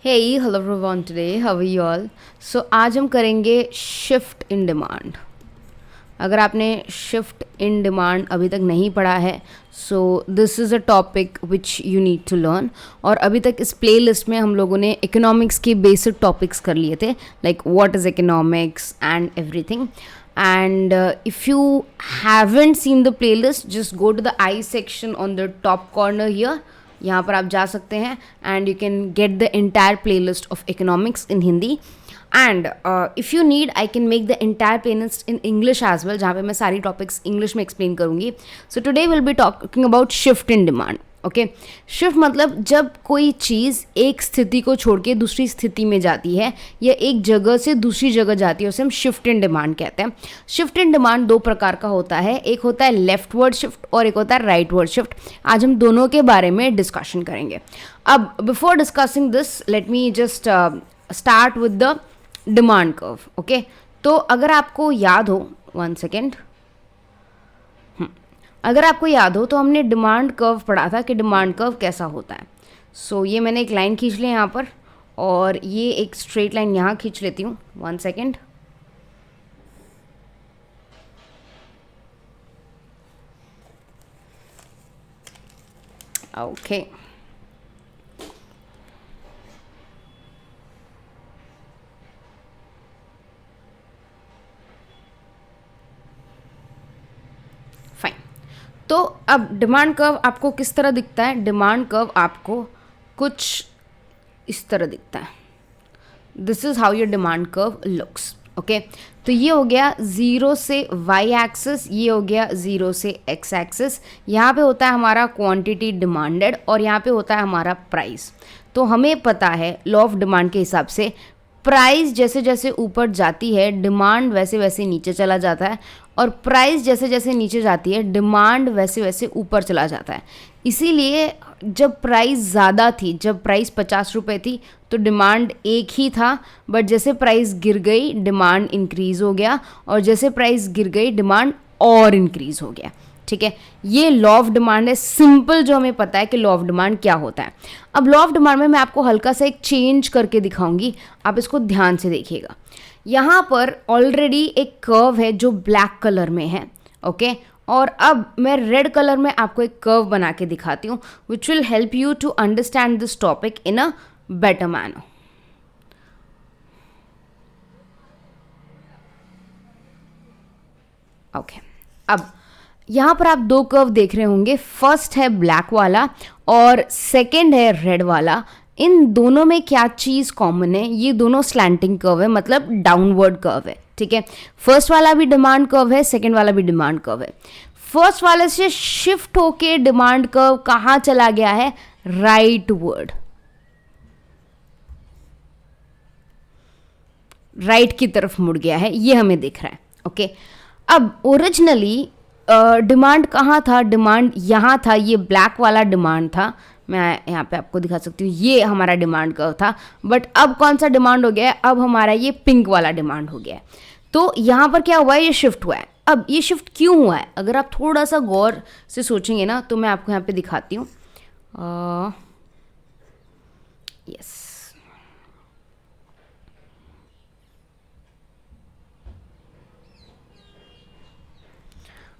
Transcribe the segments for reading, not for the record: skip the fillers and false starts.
Hey, hello everyone today. How are you all? So आज हम करेंगे शिफ्ट इन डिमांड. अगर आपने शिफ्ट इन डिमांड अभी तक नहीं पढ़ा है so this is a topic which you need to learn. और अभी तक इस प्ले लिस्ट में हम लोगों ने इकोनॉमिक्स के बेसिक टॉपिक्स कर लिए थे, like what is economics and everything. And if you haven't seen the playlist, just go to the I section on the top corner here. यहाँ पर आप जा सकते हैं and you can get the entire playlist of economics in Hindi. And if you need, I can make the entire playlist in English as well, जहाँ पे मैं सारी topics English में explain करूँगी. So today we'll be talking about shift in demand. Okay, shift मतलब जब कोई चीज़ एक स्थिति को छोड़ के दूसरी स्थिति में जाती है या एक जगह से दूसरी जगह जाती है, उसे हम शिफ्ट इन डिमांड कहते हैं. शिफ्ट इन डिमांड दो प्रकार का होता है, एक होता है लेफ्ट वर्ड शिफ्ट और एक होता है राइट वर्ड शिफ्ट. आज हम दोनों के बारे में डिस्कशन करेंगे. अब before discussing this let me just start with the demand curve. Okay, तो अगर आपको याद हो, वन सेकेंड, अगर आपको याद हो तो हमने डिमांड कर्व पढ़ा था कि डिमांड कर्व कैसा होता है. सो ये मैंने एक लाइन खींच ली यहाँ पर और ये एक स्ट्रेट लाइन यहाँ खींच लेती हूँ. One second. Okay, fine. तो अब डिमांड कर्व आपको किस तरह दिखता है? डिमांड कर्व आपको कुछ इस तरह दिखता है. This is how your demand curve looks. Okay, तो ये हो गया ज़ीरो से वाई एक्सिस, ये हो गया ज़ीरो से एक्स एक्सिस. यहाँ पे होता है हमारा क्वांटिटी डिमांडेड और यहाँ पे होता है हमारा प्राइस. तो हमें पता है लॉ ऑफ डिमांड के हिसाब से प्राइस जैसे जैसे ऊपर जाती है डिमांड वैसे वैसे नीचे चला जाता है, और प्राइस जैसे जैसे नीचे जाती है डिमांड वैसे वैसे ऊपर चला जाता है. इसीलिए जब प्राइस ज़्यादा थी, जब प्राइस 50 रुपये थी तो डिमांड एक ही था, बट जैसे प्राइस गिर गई डिमांड इंक्रीज़ हो गया, और जैसे प्राइस गिर गई डिमांड और इंक्रीज़ हो गया. ठीक है, ये लॉ ऑफ डिमांड है, सिंपल, जो हमें पता है कि लॉ ऑफ डिमांड क्या होता है. अब लॉ ऑफ डिमांड में मैं आपको हल्का सा एक चेंज करके दिखाऊंगी, आप इसको ध्यान से देखिएगा. यहाँ पर ऑलरेडी एक कर्व है जो ब्लैक कलर में है. ओके, और अब मैं रेड कलर में आपको एक कर्व बना के दिखाती हूँ which will help you to understand this topic in a better manner. Okay, अब यहाँ पर आप दो कर्व देख रहे होंगे, फर्स्ट है ब्लैक वाला और सेकंड है रेड वाला. इन दोनों में क्या चीज़ कॉमन है? ये दोनों स्लैंटिंग कर्व है, मतलब डाउनवर्ड कर्व है. ठीक है, फर्स्ट वाला भी डिमांड कर्व है, सेकंड वाला भी डिमांड कर्व है. फर्स्ट वाले से शिफ्ट होके डिमांड कर्व कहाँ चला गया है? राइट वर्ड, राइट की तरफ मुड़ गया है, ये हमें दिख रहा है. ओके, अब ओरिजिनली डिमांड कहाँ था? डिमांड यहाँ था, ये ब्लैक वाला डिमांड था. मैं यहाँ पे आपको दिखा सकती हूँ, ये हमारा डिमांड कर्व था. बट अब कौन सा डिमांड हो गया है? अब हमारा ये पिंक वाला डिमांड हो गया है. तो यहाँ पर क्या हुआ है? ये शिफ्ट हुआ है. अब ये शिफ्ट क्यों हुआ है? अगर आप थोड़ा सा गौर से सोचेंगे ना तो मैं आपको यहाँ पे दिखाती हूँ. यस,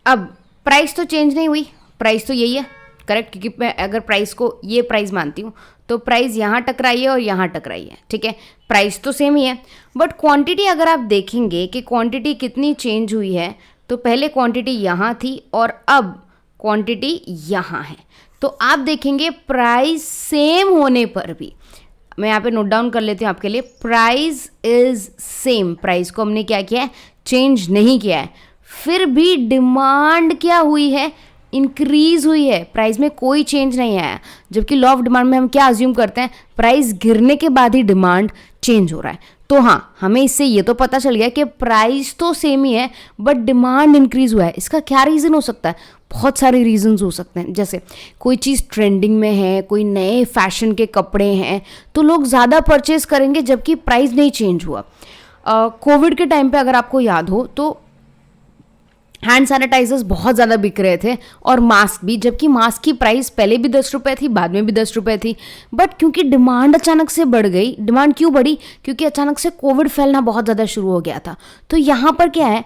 अब प्राइस तो चेंज नहीं हुई, प्राइस तो यही है, करेक्ट. क्योंकि मैं अगर प्राइस को ये प्राइस मानती हूँ तो प्राइस यहाँ टकराई है और यहाँ टकराई है. ठीक है, प्राइस तो सेम ही है, बट क्वांटिटी अगर आप देखेंगे कि क्वांटिटी कितनी चेंज हुई है, तो पहले क्वांटिटी यहाँ थी और अब क्वांटिटी यहाँ है. तो आप देखेंगे प्राइस सेम होने पर भी, मैं यहाँ पे नोट डाउन कर लेती हूँ आपके लिए, प्राइस इज सेम, प्राइस को हमने क्या किया है? चेंज नहीं किया है. फिर भी डिमांड क्या हुई है? इंक्रीज हुई है. प्राइस में कोई चेंज नहीं आया. जबकि लॉ ऑफ डिमांड में हम क्या अज्यूम करते हैं? प्राइस गिरने के बाद ही डिमांड चेंज हो रहा है. तो हाँ, हमें इससे ये तो पता चल गया कि प्राइस तो सेम ही है बट डिमांड इंक्रीज हुआ है. इसका क्या रीज़न हो सकता है? बहुत सारे रीजंस हो सकते हैं. जैसे कोई चीज़ ट्रेंडिंग में है, कोई नए फैशन के कपड़े हैं, तो लोग ज़्यादा परचेज करेंगे जबकि प्राइस नहीं चेंज हुआ. कोविड के टाइम पे अगर आपको याद हो तो हैंड सैनिटाइजर्स बहुत ज़्यादा बिक रहे थे और मास्क भी, जबकि मास्क की प्राइस पहले भी 10 रुपये थी, बाद में भी 10 रुपये थी। बट क्योंकि डिमांड अचानक से बढ़ गई, डिमांड क्यों बढ़ी? क्योंकि अचानक से कोविड फैलना बहुत ज़्यादा शुरू हो गया था। तो यहाँ पर क्या है,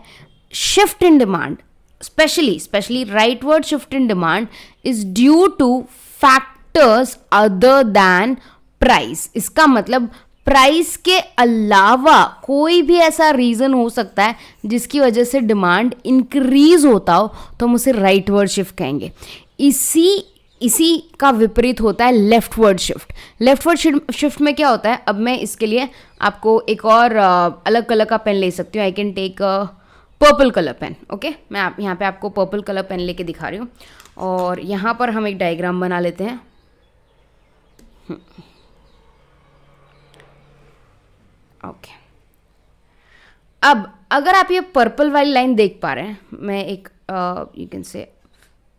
shift in demand, specially rightward shift in demand is due two factors other than price. इसका मतलब प्राइस के अलावा कोई भी ऐसा रीज़न हो सकता है जिसकी वजह से डिमांड इंक्रीज होता हो, तो हम उसे राइटवर्ड शिफ्ट कहेंगे। इसी का विपरीत होता है लेफ्टवर्ड शिफ्ट। लेफ्टवर्ड शिफ्ट में क्या होता है, अब मैं इसके लिए आपको एक और अलग कलर का पेन ले सकती हूँ। I can take purple colour pen. Okay, मैं यहाँ पे आपको पर्पल कलर पेन लेके दिखा रही हूँ और यहाँ पर हम एक डायग्राम बना लेते हैं। ओके, अब अगर आप ये पर्पल वाली लाइन देख पा रहे हैं, मैं एक यू कैन से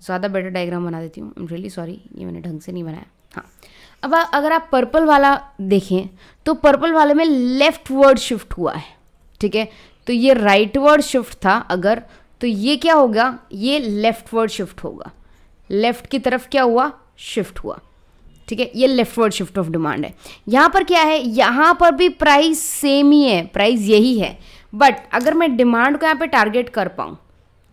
ज़्यादा बेटर डायग्राम बना देती हूँ। आई एम रियली सॉरी, ये मैंने ढंग से नहीं बनाया। हाँ, अब अगर आप पर्पल वाला देखें तो पर्पल वाले में लेफ्टवर्ड शिफ्ट हुआ है, ठीक है। तो ये राइटवर्ड शिफ्ट था अगर, तो ये क्या होगा, ये लेफ्टवर्ड शिफ्ट होगा। लेफ्ट की तरफ क्या हुआ, शिफ्ट हुआ, ठीक है। ये लेफ्टवर्ड शिफ्ट ऑफ डिमांड है। यहाँ पर क्या है, यहाँ पर भी प्राइस सेम ही है, प्राइस यही है, बट अगर मैं डिमांड को यहाँ पे टारगेट कर पाऊँ,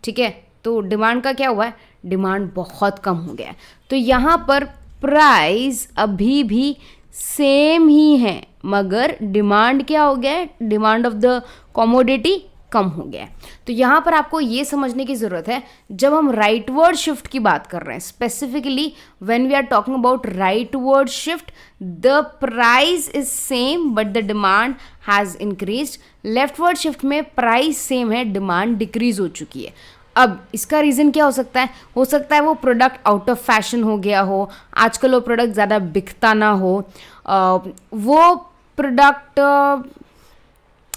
ठीक है, तो डिमांड का क्या हुआ है, डिमांड बहुत कम हो गया है। तो यहाँ पर प्राइस अभी भी सेम ही है, मगर डिमांड क्या हो गया है, डिमांड ऑफ द कमोडिटी कम हो गया है। तो यहाँ पर आपको ये समझने की ज़रूरत है, जब हम राइटवर्ड शिफ्ट की बात कर रहे हैं, specifically when we are talking about rightward shift, the price is same but the demand has increased. Leftward shift में प्राइस सेम है, डिमांड डिक्रीज हो चुकी है। अब इसका रीज़न क्या हो सकता है वो प्रोडक्ट आउट ऑफ फैशन हो गया हो, आजकल वो प्रोडक्ट ज़्यादा बिकता ना हो, वो प्रोडक्ट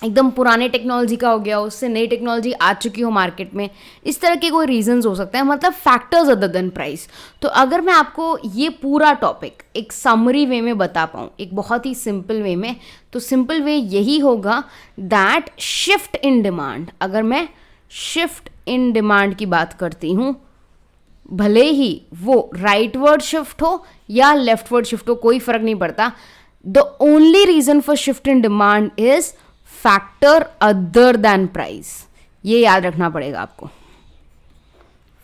एकदम पुराने टेक्नोलॉजी का हो गया, उससे नई टेक्नोलॉजी आ चुकी हो मार्केट में। इस तरह के कोई रीजंस हो सकते हैं, मतलब फैक्टर्स अदर देन प्राइस। तो अगर मैं आपको ये पूरा टॉपिक एक समरी वे में बता पाऊँ, एक बहुत ही सिंपल वे में, तो सिंपल वे यही होगा दैट शिफ्ट इन डिमांड, अगर मैं शिफ्ट इन डिमांड की बात करती हूँ, भले ही वो राइटवर्ड शिफ्ट हो या लेफ्टवर्ड शिफ्ट हो, कोई फर्क नहीं पड़ता। The only reason for shift in demand is factor other than price. ये याद रखना पड़ेगा आपको,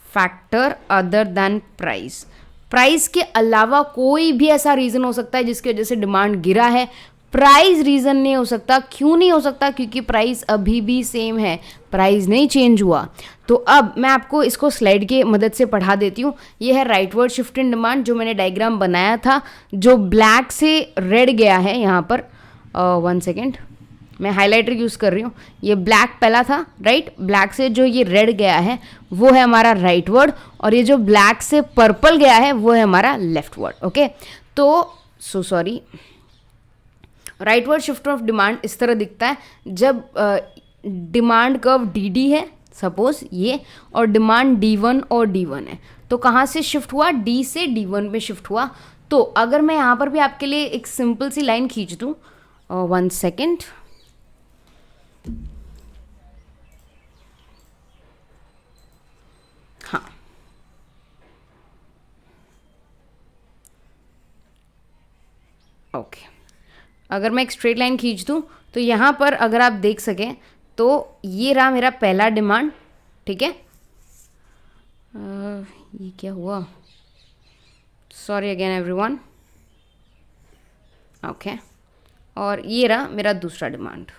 factor other than price. Price के अलावा कोई भी ऐसा रीजन हो सकता है जिसकी वजह से डिमांड गिरा है, प्राइस रीजन नहीं हो सकता। क्यों नहीं हो सकता? क्योंकि प्राइस अभी भी सेम है, प्राइस नहीं चेंज हुआ। तो अब मैं आपको इसको स्लाइड की मदद से पढ़ा देती हूँ। ये है राइटवर्ड शिफ्ट इन डिमांड, जो मैंने डायग्राम बनाया था, जो ब्लैक से रेड गया है यहाँ पर। 1 सेकेंड, मैं हाइलाइटर यूज़ कर रही हूँ। ये ब्लैक पहला था, राइट, ब्लैक से जो ये रेड गया है वो है हमारा राइट वर्ड, और ये जो ब्लैक से पर्पल गया है वो है हमारा लेफ्ट वर्ड। ओके, तो sorry, right word shift of demand इस तरह दिखता है जब डिमांड कर्व डी है सपोज ये, और डिमांड D1 और D1 है। तो कहाँ से शिफ्ट हुआ? D से D1 में शिफ्ट हुआ। तो अगर मैं यहाँ पर भी आपके लिए एक सिंपल सी लाइन खींच दूँ, 1 सेकेंड, हाँ, ओके, अगर मैं एक स्ट्रेट लाइन खींच दूँ तो यहाँ पर अगर आप देख सकें तो ये रहा मेरा पहला डिमांड, ठीक है। ये क्या हुआ, सॉरी अगेन एवरीवन, ओके, और ये रहा मेरा दूसरा डिमांड।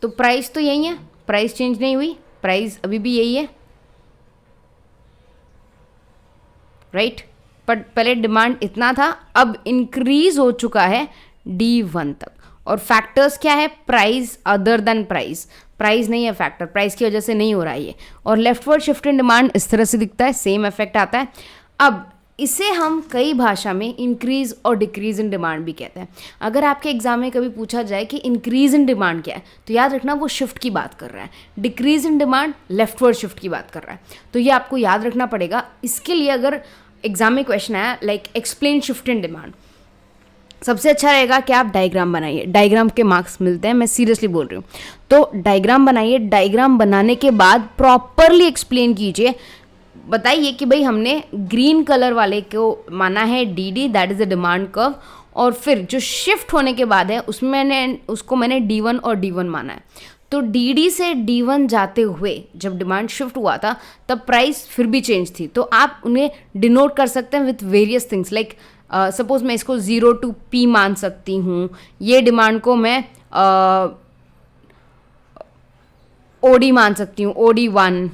तो प्राइस तो यही है, प्राइस चेंज नहीं हुई, प्राइस अभी भी यही है, राइट। बट पहले डिमांड इतना था, अब इंक्रीज हो चुका है D1 तक। और फैक्टर्स क्या है? Price other than price, price नहीं है फैक्टर, प्राइस की वजह से नहीं हो रहा है ये। और लेफ्टवर्ड शिफ्ट इन डिमांड इस तरह से दिखता है, सेम इफेक्ट आता है। अब इसे हम कई भाषा में इंक्रीज और डिक्रीज इन डिमांड भी कहते हैं। अगर आपके एग्जाम में कभी पूछा जाए कि इंक्रीज इन डिमांड क्या है, तो याद रखना वो शिफ्ट की बात कर रहा है, decrease in demand leftward shift की बात कर रहा है। तो ये आपको याद रखना पड़ेगा। इसके लिए अगर एग्जाम में क्वेश्चन आया like explain shift in demand, सबसे अच्छा रहेगा कि आप डायग्राम बनाइए, डायग्राम के मार्क्स मिलते हैं, मैं सीरियसली बोल रही हूँ। तो डायग्राम बनाइए, डायग्राम बनाने के बाद प्रॉपरली एक्सप्लेन कीजिए, बताइए कि भाई हमने ग्रीन कलर वाले को माना है D D, that is the demand curve, और फिर जो शिफ्ट होने के बाद है उसमें उसको मैंने D1 और D1 माना है। तो DD से D1 जाते हुए जब डिमांड शिफ्ट हुआ था तब प्राइस फिर भी चेंज थी, तो आप उन्हें डिनोट कर सकते हैं with various things, like suppose मैं इसको 0 to P मान सकती हूँ, ये डिमांड को मैं OD मान सकती हूँ, OD1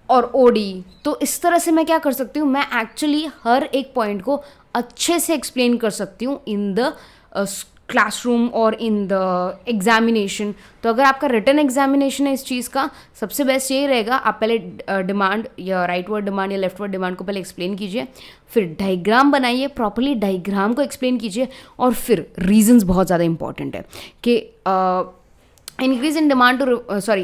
और OD। तो इस तरह से मैं क्या कर सकती हूँ, मैं एक्चुअली हर एक पॉइंट को अच्छे से एक्सप्लेन कर सकती हूँ इन द क्लासरूम और इन द एग्जामिनेशन। तो अगर आपका रिटन एग्जामिनेशन है इस चीज़ का, सबसे बेस्ट यही रहेगा, आप पहले डिमांड या राइट वर्ड डिमांड या लेफ्ट वर्ड डिमांड को पहले एक्सप्लेन कीजिए, फिर डायग्राम बनाइए, प्रॉपर्ली डायग्राम को एक्सप्लेन कीजिए, और फिर रीजंस बहुत ज़्यादा इंपॉर्टेंट है कि increase in demand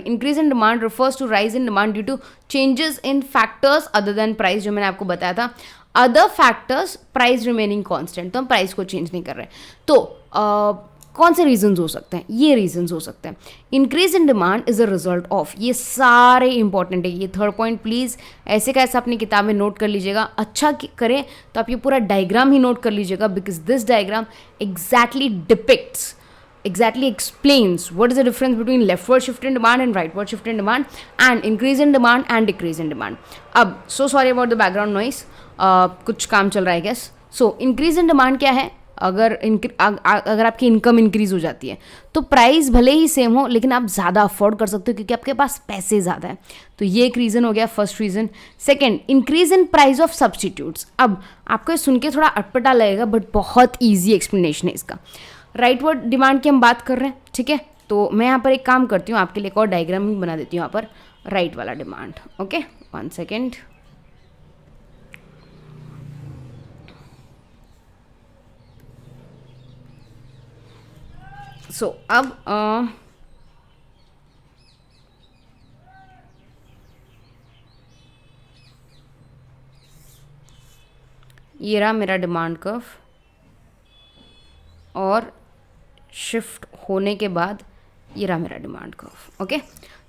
increase in demand refers to rise in demand due to changes in factors other than price, जो मैंने आपको बताया था, other factors price remaining constant, तो हम प्राइस को चेंज नहीं कर रहे। तो कौन से रीजंस हो सकते हैं, ये रीजंस हो सकते हैं। Increase in demand is a result of, ये सारे इंपॉर्टेंट है, ये थर्ड पॉइंट प्लीज ऐसे का ऐसा अपनी किताब में नोट कर लीजिएगा। अच्छा करें तो आप ये पूरा डायग्राम ही नोट कर लीजिएगा, because this diagram exactly depicts, exactly explains what is the difference between leftward shift in demand and rightward shift in demand and increase in demand and decrease in demand. अब so sorry about the background noise, कुछ काम चल रहा है guess. So increase in demand क्या है, अगर आपकी इनकम इंक्रीज हो जाती है तो प्राइस भले ही सेम हो लेकिन आप ज़्यादा अफोर्ड कर सकते हो क्योंकि आपके पास पैसे ज़्यादा है। तो ये एक रीज़न हो गया, first reason. Second, increase in price of substitutes. अब आपको ये सुन के थोड़ा अटपटा लगेगा बट बहुत ईजी एक्सप्लेनेशन है इसका। राइट वर्ड डिमांड की हम बात कर रहे हैं, ठीक है, तो मैं यहाँ पर एक काम करती हूँ, आपके लिए एक और डायग्राम ही बना देती हूँ यहाँ पर, राइट वाला डिमांड। Okay, 1 second. सो अब ये रहा मेरा डिमांड कर्व, और शिफ्ट होने के बाद ये रहा मेरा डिमांड कर्व। ओके,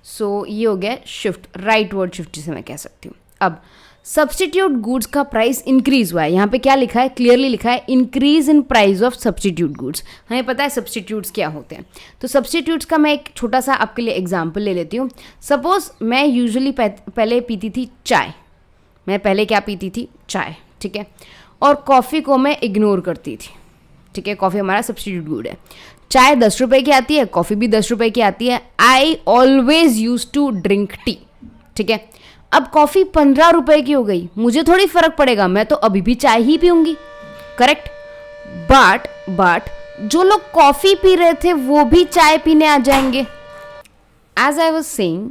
सो ये हो गया शिफ्ट, राइट वर्ड शिफ्ट जिसे मैं कह सकती हूँ। अब सब्सटीट्यूट गुड्स का प्राइस इंक्रीज हुआ है, यहाँ पे क्या लिखा है, क्लियरली लिखा है increase in price of substitute goods. हमें पता है सब्सटीट्यूट्स क्या होते हैं, तो सब्सटीट्यूट्स का मैं एक छोटा सा आपके लिए एग्जाम्पल ले लेती हूँ। सपोज मैं यूजुअली पहले पीती थी चाय, मैं पहले क्या पीती थी, चाय, ठीक है, और कॉफ़ी को मैं इग्नोर करती थी, ठीक है, कॉफ़ी हमारा सब्सटीट्यूट गुड है। चाय 10 रुपए की आती है, कॉफ़ी भी 10 रुपए की आती है। I always use to drink tea, ठीक है। अब कॉफ़ी 15 रुपए की हो गई, मुझे थोड़ी फर्क पड़ेगा, मैं तो अभी भी चाय ही पीऊंगी, करेक्ट। बट जो लोग कॉफ़ी पी रहे थे वो भी चाय पीने आ जाएंगे। एज आई वॉज सेइंग,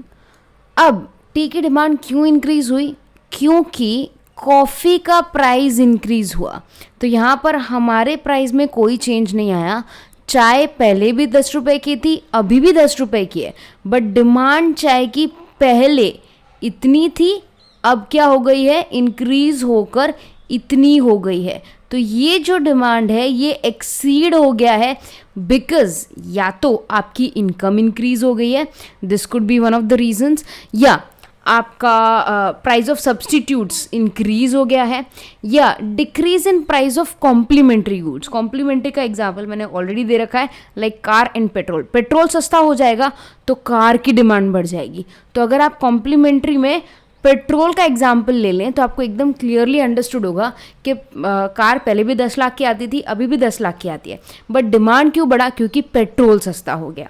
अब टी की डिमांड क्यों इंक्रीज हुई, क्योंकि कॉफ़ी का प्राइस इंक्रीज हुआ। तो यहाँ पर हमारे प्राइस में कोई चेंज नहीं आया, चाय पहले भी 10 रुपए की थी, अभी भी 10 रुपए की है, बट डिमांड चाय की पहले इतनी थी, अब क्या हो गई है, इंक्रीज होकर इतनी हो गई है। तो ये जो डिमांड है ये एक्सीड हो गया है, बिकॉज या तो आपकी इनकम इंक्रीज हो गई है, this could be one of the reasons, या आपका प्राइस ऑफ सब्सटीट्यूट्स इंक्रीज हो गया है, या decrease in price of complementary goods. Complementary का एग्जाम्पल मैंने ऑलरेडी दे रखा है, like car and petrol. Petrol सस्ता हो जाएगा तो कार की डिमांड बढ़ जाएगी। तो अगर आप कॉम्प्लीमेंट्री में पेट्रोल का एग्जाम्पल ले लें तो आपको एकदम क्लियरली अंडरस्टूड होगा कि कार पहले भी 10 लाख की आती थी, अभी भी 10 लाख की आती है, बट डिमांड क्यों बढ़ा, क्योंकि पेट्रोल सस्ता हो गया।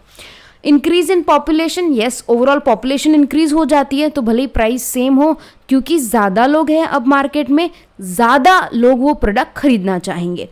Increase in population, yes, overall population increase हो जाती है तो भले ही प्राइस सेम हो, क्योंकि ज़्यादा लोग हैं अब मार्केट में, ज़्यादा लोग वो प्रोडक्ट खरीदना चाहेंगे।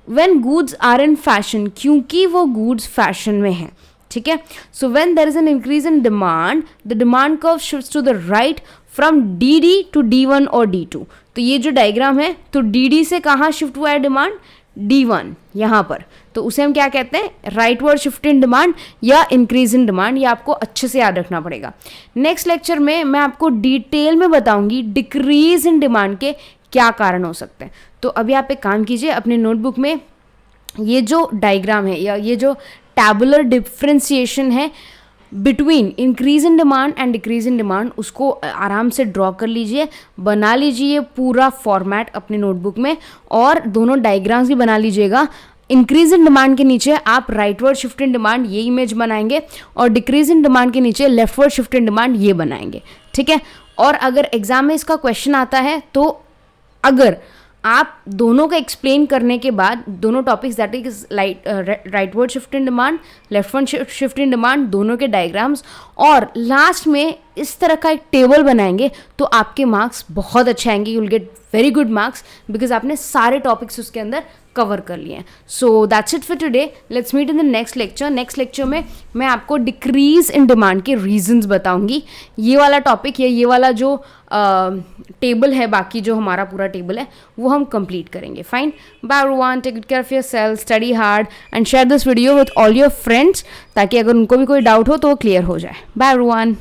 When goods are in fashion, क्योंकि वो गुड्स फैशन में हैं, ठीक है। So when there is an increase in demand, the demand curve shifts to the right from DD to D1 और D2। तो ये जो डायग्राम है, तो DD से कहाँ शिफ्ट हुआ है डिमांड, D1 यहाँ पर, तो उसे हम क्या कहते हैं, right word shift in demand या इंक्रीज इन डिमांड। ये आपको अच्छे से याद रखना पड़ेगा। नेक्स्ट लेक्चर में मैं आपको डिटेल में बताऊंगी डिक्रीज इन डिमांड के क्या कारण हो सकते हैं। तो अभी आप एक काम कीजिए, अपने नोटबुक में ये जो डायग्राम है या ये जो टैबुलर डिफ्रेंसिएशन है between increase in demand and decrease in demand, उसको आराम से ड्रॉ कर लीजिए, बना लीजिए पूरा फॉर्मेट अपनी नोटबुक में, और दोनों डायग्राम्स भी बना लीजिएगा। इंक्रीज इन डिमांड के नीचे आप राइटवर्ड शिफ्ट इन डिमांड ये इमेज बनाएंगे, और डिक्रीज इन डिमांड के नीचे लेफ्टवर्ड शिफ्ट इन डिमांड ये बनाएंगे, ठीक है। और अगर एग्जाम में इसका क्वेश्चन आता है तो अगर आप दोनों का एक्सप्लेन करने के बाद दोनों topics that is rightward shift in demand, leftward shift in demand, दोनों के डायग्राम्स, और लास्ट में इस तरह का एक टेबल बनाएंगे तो आपके मार्क्स बहुत अच्छे आएंगे। You will get very good marks because आपने सारे टॉपिक्स उसके अंदर कवर कर लिए हैं। So that's it for today, let's meet in the next lecture. Next lecture में मैं आपको डिक्रीज इन डिमांड के रीजंस बताऊंगी। ये वाला टॉपिक या ये वाला जो टेबल है, बाकी जो हमारा पूरा टेबल है वो हम कंप्लीट करेंगे। Fine, bye everyone, take good care of yourself, study hard and share this video with all your friends, ताकि अगर उनको भी कोई डाउट हो तो वो क्लियर हो जाए। Bye everyone.